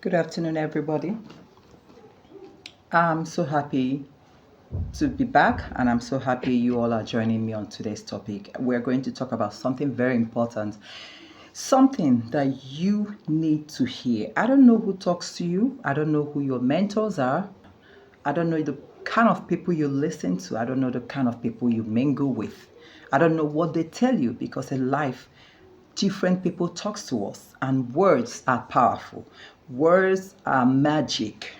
Good afternoon, everybody. I'm so happy to be back, and I'm so happy you all are joining me on today's topic. We're going to talk about something very important, something that you need to hear. I don't know who talks to you, I don't know who your mentors are, I don't know the kind of people you listen to, I don't know the kind of people you mingle with. I don't know what they tell you because in life, different people talks to us and words are powerful. Words are magic.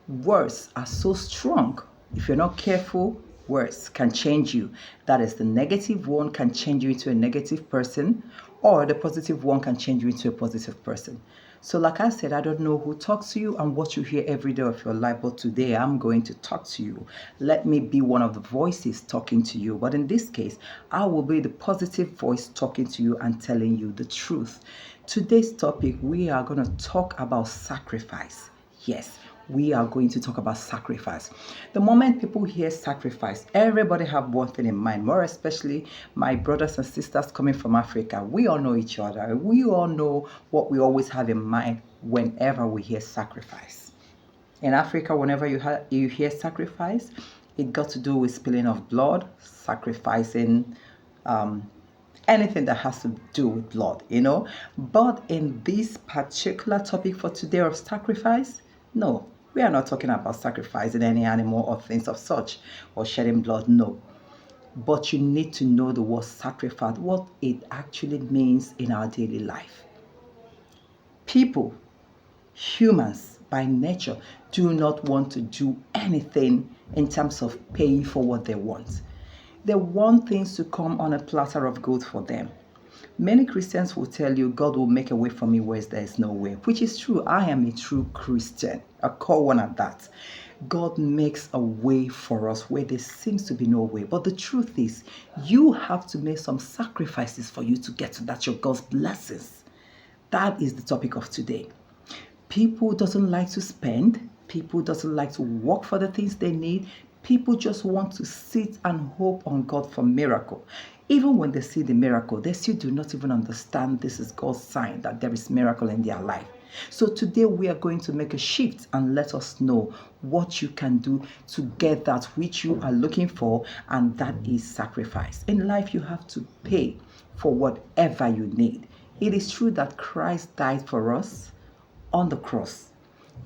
Words are so strong. If you're not careful, words can change you. That is, the negative one can change you into a negative person, or the positive one can change you into a positive person. So, like I said, I don't know who talks to you and what you hear every day of your life, but today I'm going to talk to you. Let me be one of the voices talking to you. But in this case, I will be the positive voice talking to you and telling you the truth. Today's topic, we are going to talk about sacrifice. Yes, we are going to talk about sacrifice. The moment people hear sacrifice, everybody have one thing in mind, more especially my brothers and sisters coming from Africa. We all know each other. We all know what we always have in mind whenever we hear sacrifice. In Africa, whenever you hear sacrifice, it got to do with spilling of blood, sacrificing anything that has to do with blood. But in this particular topic for today of sacrifice, no, we are not talking about sacrificing any animal or things of such or shedding blood, no. But you need to know the word sacrifice, what it actually means in our daily life. People, humans by nature, do not want to do anything in terms of paying for what they want. They want things to come on a platter of gold for them. Many Christians will tell you, God will make a way for me where there is no way, which is true. I am a true Christian, a core one at that. God makes a way for us where there seems to be no way. But the truth is, you have to make some sacrifices for you to get to that, your God's blessings. That is the topic of today. People doesn't like to spend. People doesn't like to work for the things they need. People just want to sit and hope on God for miracle. Even when they see the miracle, they still do not even understand this is God's sign that there is miracle in their life. So today we are going to make a shift and let us know what you can do to get that which you are looking for, and that is sacrifice. In life, you have to pay for whatever you need. It is true that Christ died for us on the cross.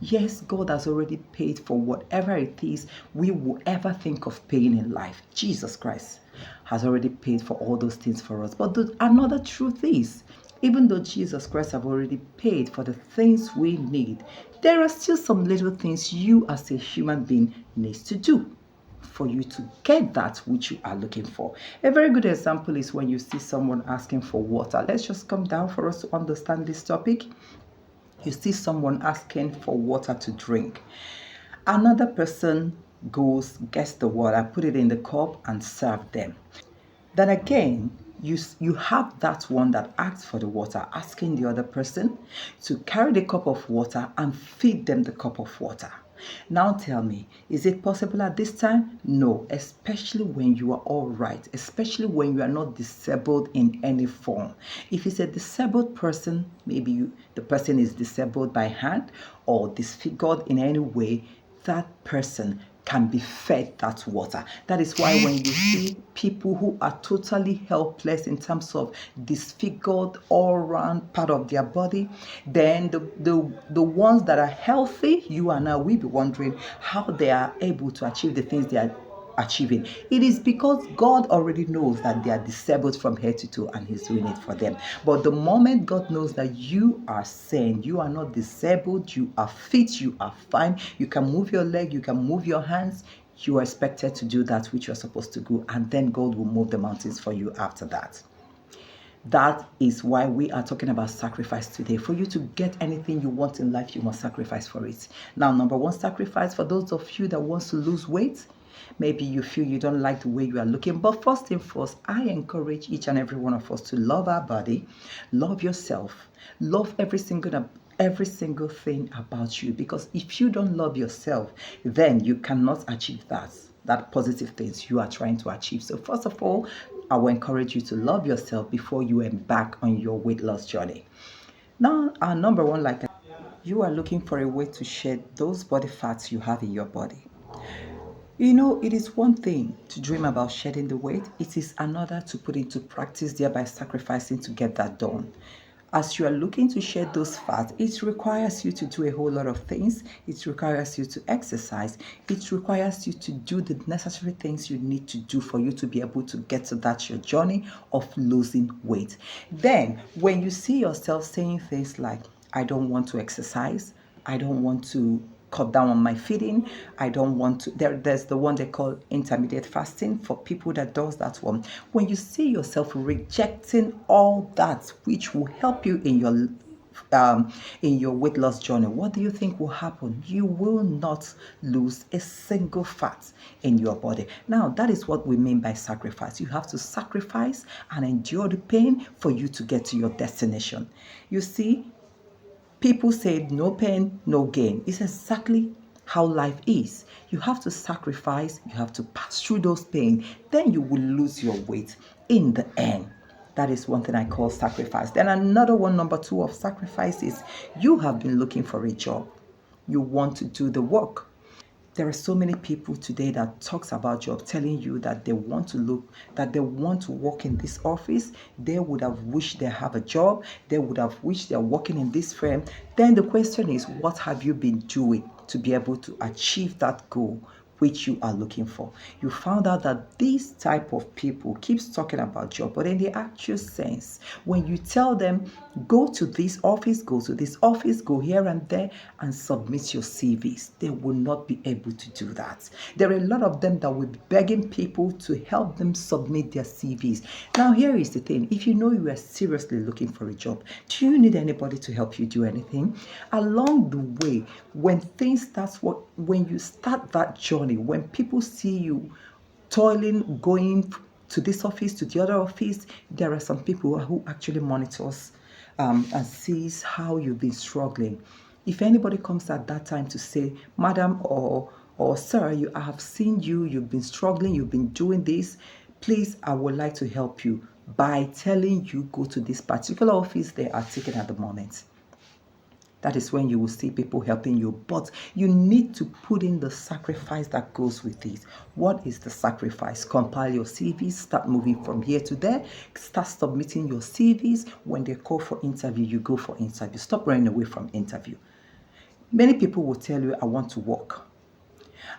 Yes, God has already paid for whatever it is we will ever think of paying in life. Jesus Christ has already paid for all those things for us. But another truth is, even though Jesus Christ have already paid for the things we need, there are still some little things you as a human being needs to do for you to get that which you are looking for. A very good example is when you see someone asking for water. Let's just come down for us to understand this topic. You see someone asking for water to drink. Another person goes, gets the water, put it in the cup and serve them. Then again, you have that one that asks for the water, asking the other person to carry the cup of water and feed them the cup of water. Now tell me, is it possible at this time? No, especially when you are all right, especially when you are not disabled in any form. If it's a disabled person, maybe the person is disabled by hand or disfigured in any way, that person can be fed that water. That is why when you see people who are totally helpless in terms of disfigured all around part of their body, then the ones that are healthy, you and I will be wondering how they are able to achieve the things they are achieving. It is because God already knows that they are disabled from head to toe and He's doing it for them. But the moment God knows that you are sane, you are not disabled, you are fit, you are fine, you can move your leg, you can move your hands, you are expected to do that which you're supposed to do, and then God will move the mountains for you after that. That is why we are talking about sacrifice today. For you to get anything you want in life, you must sacrifice for it. Now, number one sacrifice for those of you that wants to lose weight. Maybe you feel you don't like the way you are looking, but first and first, I encourage each and every one of us to love our body, love yourself, love every single thing about you. Because if you don't love yourself, then you cannot achieve that positive things you are trying to achieve. So first of all, I will encourage you to love yourself before you embark on your weight loss journey. Now, our number one, like You are looking for a way to shed those body fats you have in your body. You know, it is one thing to dream about shedding the weight, it is another to put into practice, thereby sacrificing to get that done. As you are looking to shed those fats, it requires you to do a whole lot of things. It requires you to exercise. It requires you to do the necessary things you need to do for you to be able to get to that your journey of losing weight. Then, when you see yourself saying things like, I don't want to exercise, I don't want to cut down on my feeding. I don't want to. There's the one they call intermediate fasting for people that does that one. When you see yourself rejecting all that which will help you in your weight loss journey, what do you think will happen? You will not lose a single fat in your body. Now, that is what we mean by sacrifice. You have to sacrifice and endure the pain for you to get to your destination. You see, people say no pain, no gain. It's exactly how life is. You have to sacrifice, you have to pass through those pains, then you will lose your weight in the end. That is one thing I call sacrifice. Then another one, number two of sacrifice is you have been looking for a job. You want to do the work. There are so many people today that talks about job telling you that they want to work in this office. They would have wished they have a job. They would have wished they're working in this firm. Then the question is, what have you been doing to be able to achieve that goal which you are looking for? You found out that this type of people keeps talking about job, but in the actual sense, when you tell them, go to this office, go here and there and submit your CVs, they will not be able to do that. There are a lot of them that will be begging people to help them submit their CVs. Now, here is the thing. If you know you are seriously looking for a job, do you need anybody to help you do anything? Along the way, when you start that journey, when people see you toiling, going to this office, to the other office, there are some people who actually monitors and sees how you've been struggling. If anybody comes at that time to say, madam or sir, I have seen you've been struggling, you've been doing this, please, I would like to help you by telling you go to this particular office they are taking at the moment. That is when you will see people helping you. But you need to put in the sacrifice that goes with it. What is the sacrifice? Compile your CVs, start moving from here to there, start submitting your CVs. When they call for interview, you go for interview. Stop running away from interview. Many people will tell you, I want to work.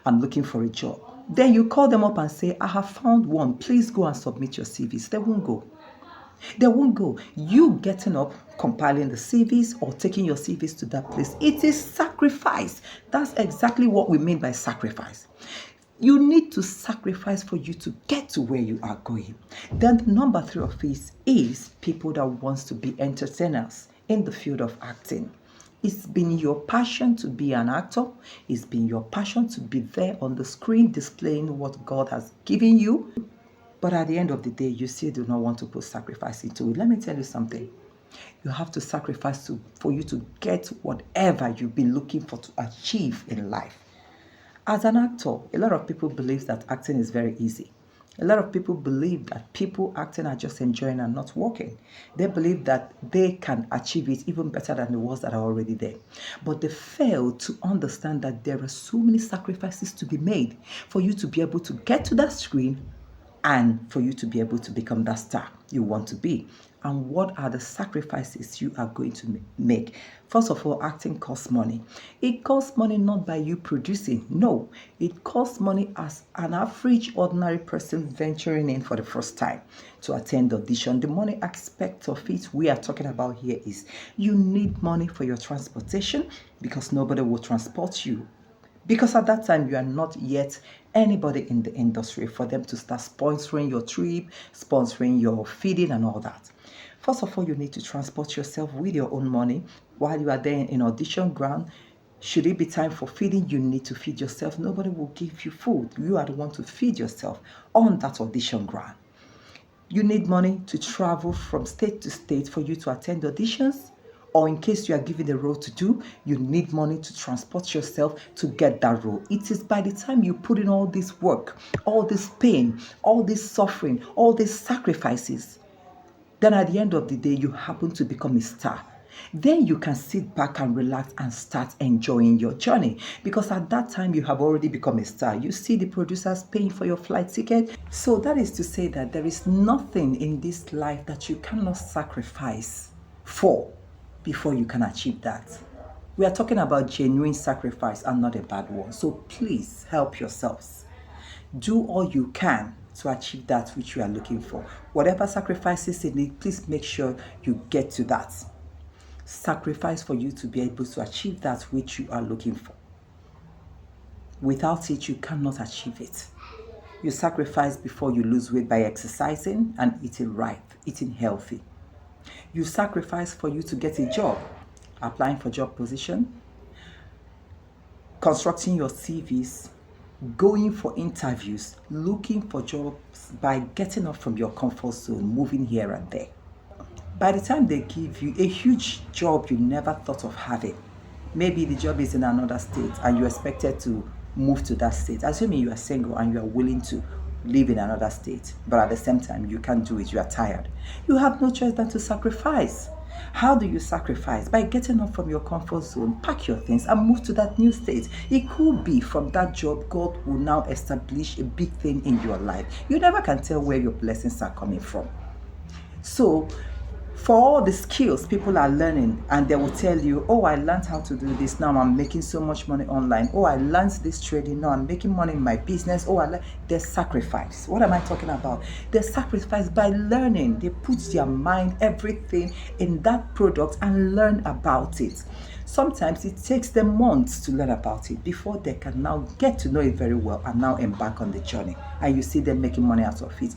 I'm looking for a job. Then you call them up and say, I have found one. Please go and submit your CVs. They won't go. They won't go. You getting up, compiling the CVs or taking your CVs to that place, it is sacrifice. That's exactly what we mean by sacrifice. You need to sacrifice for you to get to where you are going. Then the number three of this is people that wants to be entertainers in the field of acting. It's been your passion to be an actor. It's been your passion to be there on the screen displaying what God has given you. But at the end of the day, you still do not want to put sacrifice into it. Let me tell you something. You have to sacrifice for you to get whatever you've been looking for to achieve in life. As an actor, a lot of people believe that acting is very easy. A lot of people believe that people acting are just enjoying and not working. They believe that they can achieve it even better than the ones that are already there. But they fail to understand that there are so many sacrifices to be made for you to be able to get to that screen and for you to be able to become that star you want to be. And what are the sacrifices you are going to make? First of all, acting costs money. It costs money not by you producing. No, it costs money as an average ordinary person venturing in for the first time to attend audition. The money aspect of it we are talking about here is you need money for your transportation because nobody will transport you. Because at that time, you are not yet anybody in the industry for them to start sponsoring your trip, sponsoring your feeding and all that. First of all, you need to transport yourself with your own money while you are there in audition ground. Should it be time for feeding, you need to feed yourself. Nobody will give you food. You are the one to feed yourself on that audition ground. You need money to travel from state to state for you to attend auditions. Or in case you are given a role to do, you need money to transport yourself to get that role. It is by the time you put in all this work, all this pain, all this suffering, all these sacrifices, then at the end of the day, you happen to become a star. Then you can sit back and relax and start enjoying your journey, because at that time you have already become a star. You see the producers paying for your flight ticket. So that is to say that there is nothing in this life that you cannot sacrifice for before you can achieve that. We are talking about genuine sacrifice and not a bad one. So please help yourselves. Do all you can to achieve that which you are looking for. Whatever sacrifices you need, please make sure you get to that. Sacrifice for you to be able to achieve that which you are looking for. Without it, you cannot achieve it. You sacrifice before you lose weight by exercising and eating right, eating healthy. You sacrifice for you to get a job, applying for job position, constructing your CVs, going for interviews, looking for jobs by getting up from your comfort zone, moving here and there. By the time they give you a huge job you never thought of having, maybe the job is in another state and you're expected to move to that state, assuming you are single and you are willing to live in another state, but at the same time you can't do it, you are tired. You have no choice than to sacrifice. How do you sacrifice? By getting up from your comfort zone, pack your things and move to that new state. It could be from that job, God will now establish a big thing in your life. You never can tell where your blessings are coming from. So for all the skills people are learning, and they will tell you, oh, I learned how to do this, now I'm making so much money online. Oh, I learned this trading, now I'm making money in my business. Oh, they sacrifice. What am I talking about? They sacrifice by learning. They put their mind, everything in that product and learn about it. Sometimes it takes them months to learn about it before they can now get to know it very well and now embark on the journey. And you see them making money out of it.